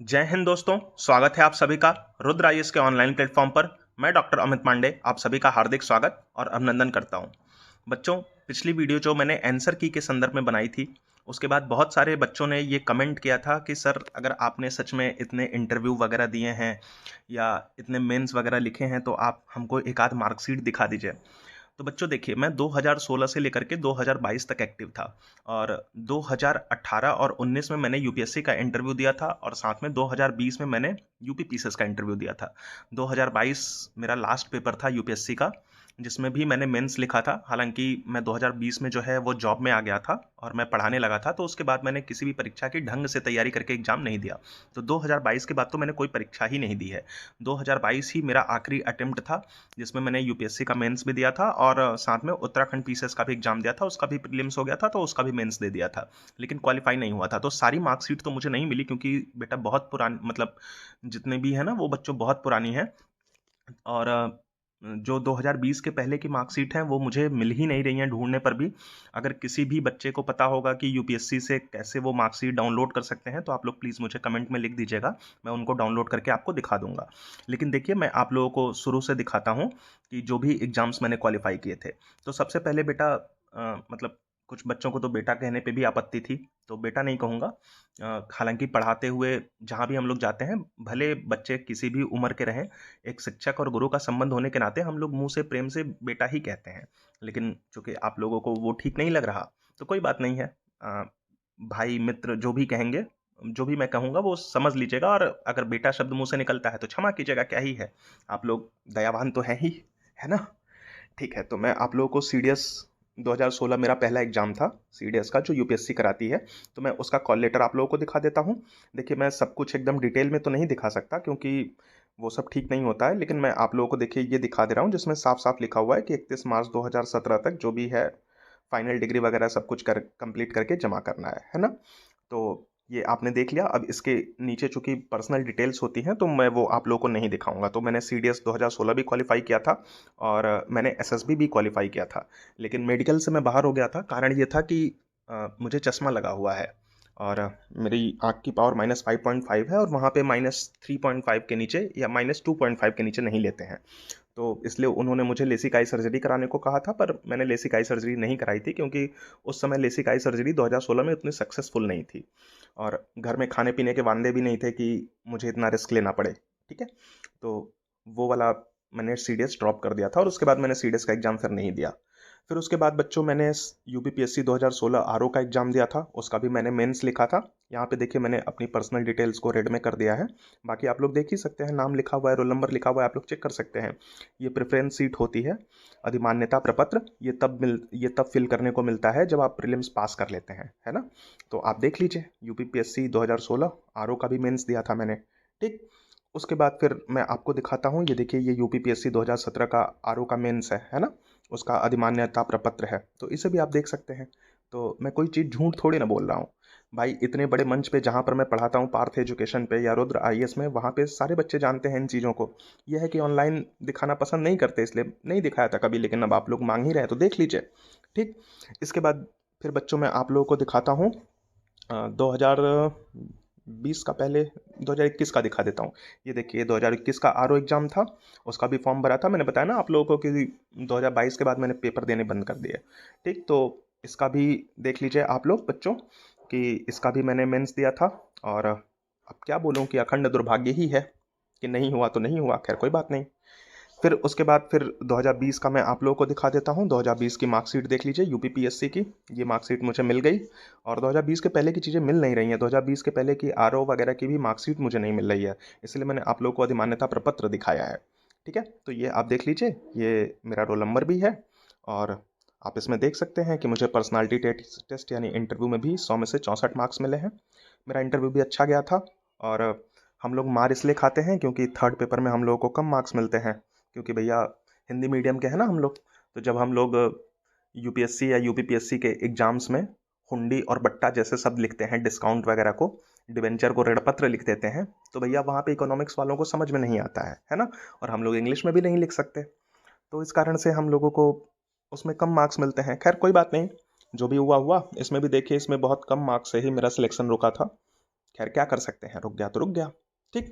जय हिंद दोस्तों। स्वागत है आप सभी का रुद्र आईएएस के ऑनलाइन प्लेटफॉर्म पर। मैं डॉक्टर अमित पांडे आप सभी का हार्दिक स्वागत और अभिनंदन करता हूं। बच्चों, पिछली वीडियो जो मैंने आंसर की के संदर्भ में बनाई थी, उसके बाद बहुत सारे बच्चों ने ये कमेंट किया था कि सर, अगर आपने सच में इतने इंटरव्यू वगैरह दिए हैं या इतने मेंस वगैरह लिखे हैं तो आप हमको एक आध मार्कशीट दिखा दीजिए। तो बच्चों देखिए, मैं 2016 से लेकर के 2022 तक एक्टिव था और 2018 और 19 में मैंने यूपीएससी का इंटरव्यू दिया था और साथ में 2020 में मैंने यूपी पीसीएस का इंटरव्यू दिया था। 2022 मेरा लास्ट पेपर था यूपीएससी का, जिसमें भी मैंने मेंस लिखा था। हालांकि मैं 2020 में जो है वो जॉब में आ गया था और मैं पढ़ाने लगा था, तो उसके बाद मैंने किसी भी परीक्षा की ढंग से तैयारी करके एग्जाम नहीं दिया। तो 2022 के बाद तो मैंने कोई परीक्षा ही नहीं दी है। 2022 ही मेरा आखिरी अटेम्प्ट था जिसमें मैंने यूपीएससी का मेंस भी दिया था और साथ में उत्तराखंड पीसीएस का भी एग्जाम दिया था। उसका भी प्रीलिम्स हो गया था तो उसका भी मेंस दे दिया था, लेकिन क्वालिफाई नहीं हुआ था। तो सारी मार्कशीट तो मुझे नहीं मिली क्योंकि बेटा बहुत पुरानी, मतलब जितने भी है ना वो बच्चों बहुत पुरानी है। और जो 2020 के पहले की मार्कशीट हैं वो मुझे मिल ही नहीं रही हैं ढूंढने पर भी। अगर किसी भी बच्चे को पता होगा कि यूपीएससी से कैसे वो मार्कशीट डाउनलोड कर सकते हैं तो आप लोग प्लीज़ मुझे कमेंट में लिख दीजिएगा, मैं उनको डाउनलोड करके आपको दिखा दूंगा। लेकिन देखिए, मैं आप लोगों को शुरू से दिखाता हूँ कि जो भी एग्जाम्स मैंने क्वालिफाई किए थे। तो सबसे पहले बेटा, मतलब कुछ बच्चों को तो बेटा कहने पे भी आपत्ति थी, तो बेटा नहीं कहूँगा। हालांकि पढ़ाते हुए जहाँ भी हम लोग जाते हैं, भले बच्चे किसी भी उम्र के रहें, एक शिक्षक और गुरु का संबंध होने के नाते हम लोग मुंह से प्रेम से बेटा ही कहते हैं। लेकिन चूंकि आप लोगों को वो ठीक नहीं लग रहा तो कोई बात नहीं है। भाई मित्र जो भी कहेंगे, जो भी मैं कहूँगा वो समझ लीजिएगा, और अगर बेटा शब्द मुंह से निकलता है तो क्षमा कीजिएगा, क्या ही है। आप लोग दयावान तो हैं ही, है ना। ठीक है, तो मैं आप लोगों को सीडीएस 2016 मेरा पहला एग्जाम था सीडीएस का, जो यूपीएससी कराती है। तो मैं उसका कॉल लेटर आप लोगों को दिखा देता हूँ। देखिए, मैं सब कुछ एकदम डिटेल में तो नहीं दिखा सकता क्योंकि वो सब ठीक नहीं होता है, लेकिन मैं आप लोगों को देखिए ये दिखा दे रहा हूँ जिसमें साफ साफ लिखा हुआ है कि 31 मार्च 2017 तक जो भी है फाइनल डिग्री वगैरह सब कुछ कर कंप्लीट करके जमा करना है ना। तो ये आपने देख लिया। अब इसके नीचे चूंकि पर्सनल डिटेल्स होती हैं तो मैं वो आप लोगों को नहीं दिखाऊंगा। तो मैंने सीडीएस 2016 भी क्वालिफाई किया था और मैंने एसएसबी भी क्वालिफाई किया था, लेकिन मेडिकल से मैं बाहर हो गया था। कारण ये था कि मुझे चश्मा लगा हुआ है और मेरी आँख की पावर -5.5 है और वहाँ पे -3.5 के नीचे या -2.5 के नीचे नहीं लेते हैं। तो इसलिए उन्होंने मुझे लेसिक आई सर्जरी कराने को कहा था, पर मैंने लेसिक आई सर्जरी नहीं कराई थी क्योंकि उस समय लेसिक आई सर्जरी 2016 में उतनी सक्सेसफुल नहीं थी और घर में खाने पीने के वांदे भी नहीं थे कि मुझे इतना रिस्क लेना पड़े। ठीक है, तो वो वाला मैंने सीडीएस ड्रॉप कर दिया था और उसके बाद मैंने सीडीएस का एग्ज़ाम फिर नहीं दिया। फिर उसके बाद बच्चों मैंने यूपीपीएससी 2016 आरओ का एग्ज़ाम दिया था, उसका भी मैंने मेंस लिखा था। यहाँ पे देखिए मैंने अपनी पर्सनल डिटेल्स को रेड में कर दिया है। बाकी आप लोग देख ही सकते हैं, नाम लिखा हुआ है, रोल नंबर लिखा हुआ है, आप लोग चेक कर सकते हैं। ये प्रेफरेंस सीट होती है। अधिमान्यता प्रपत्र ये तब फिल करने को मिलता है जब आप प्रीलिम्स पास कर लेते हैं, है ना। तो आप देख लीजिए, यूपीपीएससी 2016 आरओ का भी मेंस दिया था मैंने। ठीक, उसके बाद फिर मैं आपको दिखाता हूँ। ये देखिए, ये यूपीपीएससी 2017 का आरओ का मेंस है ना। उसका अधिमान्यता प्रपत्र है, तो इसे भी आप देख सकते हैं। तो मैं कोई चीज़ झूठ थोड़ी ना बोल रहा हूँ भाई। इतने बड़े मंच पे जहाँ पर मैं पढ़ाता हूँ, पार्थ एजुकेशन पे या रुद्र आईएएस में, वहाँ पे सारे बच्चे जानते हैं इन चीज़ों को। यह है कि ऑनलाइन दिखाना पसंद नहीं करते, इसलिए नहीं दिखाया था कभी, लेकिन अब आप लोग मांग ही रहे हैं तो देख लीजिए। ठीक, इसके बाद फिर बच्चों मैं आप लोगों को दिखाता हूँ 2020 का, पहले 2021 का दिखा देता हूँ। ये देखिए, 2021 का आरओ एग्ज़ाम था, उसका भी फॉर्म भरा था। मैंने बताया ना आप लोगों को कि 2022 के बाद मैंने पेपर देने बंद कर दिए। ठीक, तो इसका भी देख लीजिए आप लोग बच्चों कि इसका भी मैंने मेंस दिया था। और अब क्या बोलूँ कि अखंड दुर्भाग्य ही है कि नहीं हुआ तो नहीं हुआ, खैर कोई बात नहीं। फिर उसके बाद फिर 2020 का मैं आप लोगों को दिखा देता हूँ। 2020 की मार्कशीट देख लीजिए, यूपीपीएससी की। ये मार्कशीट मुझे मिल गई और 2020 के पहले की चीज़ें मिल नहीं रही हैं। 2020 के पहले की आरओ वगैरह की भी मार्कशीट मुझे नहीं मिल रही है, इसलिए मैंने आप लोगों को अधिमान्यता प्रपत्र दिखाया है। ठीक है, तो ये आप देख लीजिए, ये मेरा रोल नंबर भी है और आप इसमें देख सकते हैं कि मुझे पर्सनालिटी टेस्ट यानी इंटरव्यू में भी 100 में से 64 मार्क्स मिले हैं। मेरा इंटरव्यू भी अच्छा गया था। और हम लोग मार इसलिए खाते हैं क्योंकि थर्ड पेपर में हम लोगों को कम मार्क्स मिलते हैं, क्योंकि भैया हिंदी मीडियम के हैं ना हम लोग। तो जब हम लोग यूपीएससी या यूपीपीएससी के एग्जाम्स में हुंडी और बट्टा जैसे शब्द लिखते हैं, डिस्काउंट वगैरह को, डिवेंचर को ऋणपत्र लिख देते हैं, तो भैया वहाँ पे इकोनॉमिक्स वालों को समझ में नहीं आता है ना। और हम लोग इंग्लिश में भी नहीं लिख सकते, तो इस कारण से हम लोगों को उसमें कम मार्क्स मिलते हैं। खैर कोई बात नहीं, जो भी हुआ हुआ। इसमें भी देखिए, इसमें बहुत कम मार्क्स से ही मेरा सिलेक्शन रुका था। खैर क्या कर सकते हैं, रुक गया तो रुक गया। ठीक,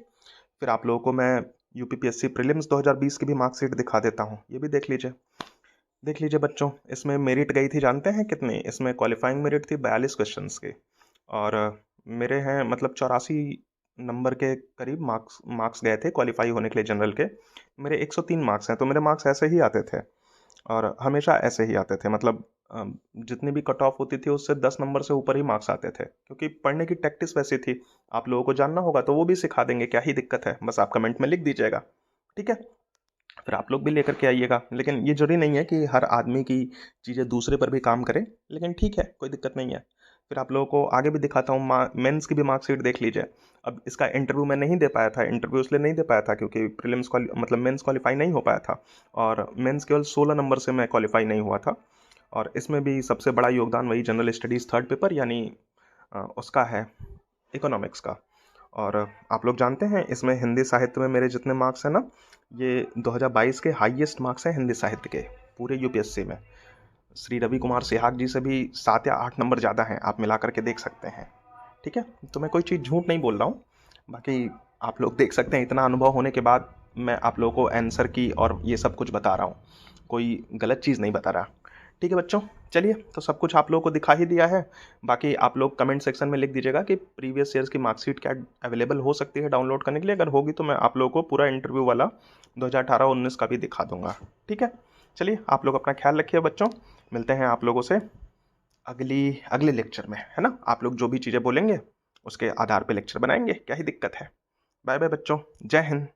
फिर आप लोगों को मैं यूपीपीएससी प्रीलिम्स 2020 की भी मार्कशीट दिखा देता हूँ, ये भी देख लीजिए। देख लीजिए बच्चों, इसमें मेरिट गई थी जानते हैं कितनी? इसमें क्वालिफाइंग मेरिट थी 42 क्वेश्चंस की, और मेरे हैं मतलब 84 नंबर के करीब मार्क्स गए थे क्वालिफाई होने के लिए जनरल के। मेरे 103 मार्क्स हैं, तो मेरे मार्क्स ऐसे ही आते थे और हमेशा ऐसे ही आते थे। मतलब जितनी भी कट ऑफ होती थी उससे 10 नंबर से ऊपर ही मार्क्स आते थे, क्योंकि पढ़ने की टैक्टिस वैसी थी। आप लोगों को जानना होगा तो वो भी सिखा देंगे, क्या ही दिक्कत है, बस आप कमेंट में लिख दीजिएगा। ठीक है, फिर आप लोग भी लेकर के आइएगा। लेकिन ये जरूरी नहीं है कि हर आदमी की चीज़ें दूसरे पर भी काम करें, लेकिन ठीक है, कोई दिक्कत नहीं है। फिर आप लोगों को आगे भी दिखाता हूँ, मेंस की भी मार्कशीट देख लीजिए। अब इसका इंटरव्यू मैं नहीं दे पाया था, इंटरव्यू इसलिए नहीं दे पाया था क्योंकि प्रीलिम्स मतलब मेंस क्वालिफाई नहीं हो पाया था, और मेंस केवल 16 नंबर से मैं क्वालिफाई नहीं हुआ था। और इसमें भी सबसे बड़ा योगदान वही जनरल स्टडीज़ थर्ड पेपर यानी उसका है, इकोनॉमिक्स का। और आप लोग जानते हैं इसमें हिंदी साहित्य में मेरे जितने मार्क्स हैं ना, ये 2022 के हाईएस्ट मार्क्स हैं हिंदी साहित्य के पूरे यूपीएससी में। श्री रवि कुमार सिहाग जी से भी 7 या 8 नंबर ज़्यादा हैं, आप मिला करके देख सकते हैं। ठीक है, तो मैं कोई चीज़ झूठ नहीं बोल रहा हूँ। बाकी आप लोग देख सकते हैं, इतना अनुभव होने के बाद मैं आप लोगों को आंसर की और ये सब कुछ बता रहा हूँ, कोई गलत चीज़ नहीं बता रहा। ठीक है बच्चों, चलिए, तो सब कुछ आप लोगों को दिखा ही दिया है। बाकी आप लोग कमेंट सेक्शन में लिख दीजिएगा कि प्रीवियस ईयर्स की मार्कशीट क्या अवेलेबल हो सकती है डाउनलोड करने के लिए। अगर होगी तो मैं आप लोगों को पूरा इंटरव्यू वाला 2018-19 का भी दिखा दूंगा। ठीक है, चलिए, आप लोग अपना ख्याल रखिए बच्चों, मिलते हैं आप लोगों से अगले लेक्चर में, है ना। आप लोग जो भी चीज़ें बोलेंगे उसके आधार पे लेक्चर बनाएंगे, क्या ही दिक्कत है। बाय बाय बच्चों, जय हिंद।